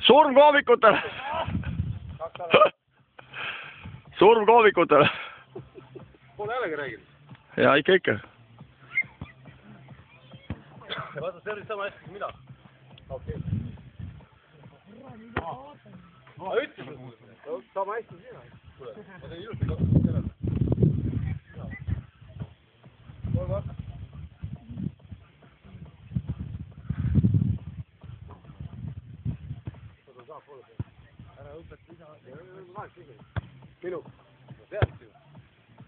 Surm koomikutele! Surm koomikutele! Pole häälega rääginud. Ja ikka. Ja vaata, see oli sama hästi kui mina. Okei. Ma ütlesin, sama hästi kui sina. Ma tegin ilusti ära. Kolm hakka. Seda saab poole peale. Ära õpeta ise. Minu. Ma tead ju.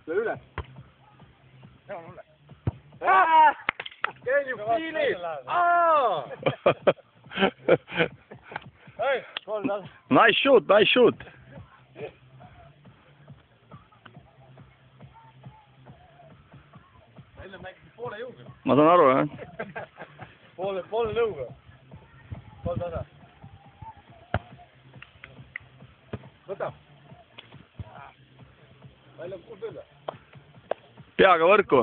Löö üle. Hea on üle. Can you feel it? Hey, Nice shoot, nice shoot. Enne mängisid poole jõuga. Ma saan aru, jah. Poole nõuga. Pool tasa. Võta. Välja on kuul tööle. Peaga võrku.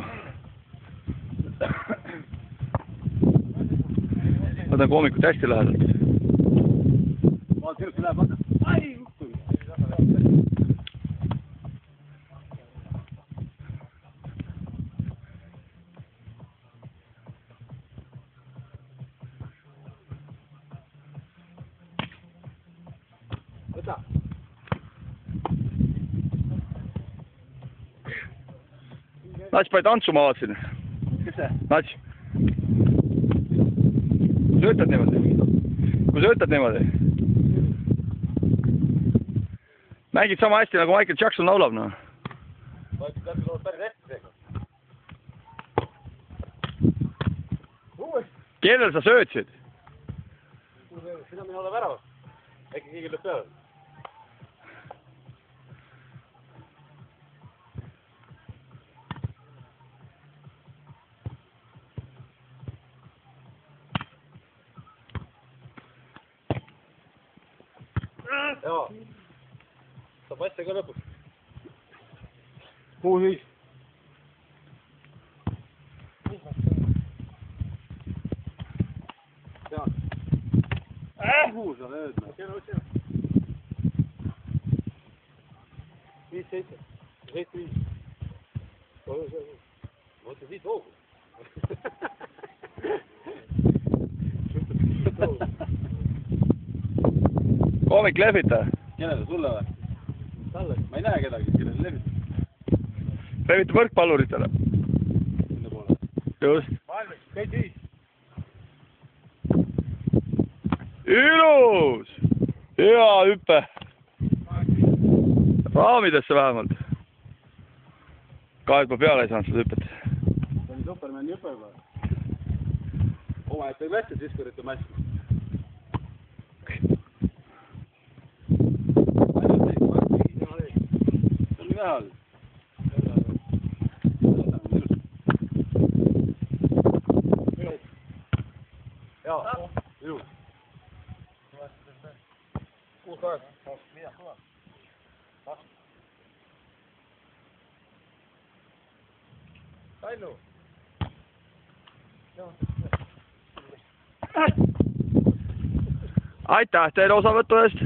Võtan koomikut hästi lähedalt. Vaata, jõudki läheb, vaata. Ai, juhtu. Võta. Nats pani tantsu, ma vaatasin. Kes see? Nats. Söötad niimoodi. Kui söötad niimoodi. Mängid sama hästi, nagu Michael Jackson laulab, noh. Michael Jackson laulab päris hästi seega. Kellel sa söötsid? Sina mine ole värava. Äkki keegi lööb peale. Jaa. Saab asja ka lõpuks. Kuhu siis? Jaa. Kuhu sa lööd? Okei, no otsi. 5-7. 7-5. Ma mõtlen 5 hoogu. Koomik lehvita. Kellele, sulle või? Talle. Ma ei näe kedagi, kellele lehvita. Lehvita võrkpalluritele. Sinna poole. Just. Valmis, kõik 5. Ilus! Hea hüppe. Raamidesse vähemalt. Kahelt ma peale ei saanud seda hüpet. See oli Supermani hüpe juba. Oma et ei mästa, siis kui üritab mästa. Näol. Jaa, ilus. Kuus kajas. Mida? Kallu. Aitäh teile osavõtu eest!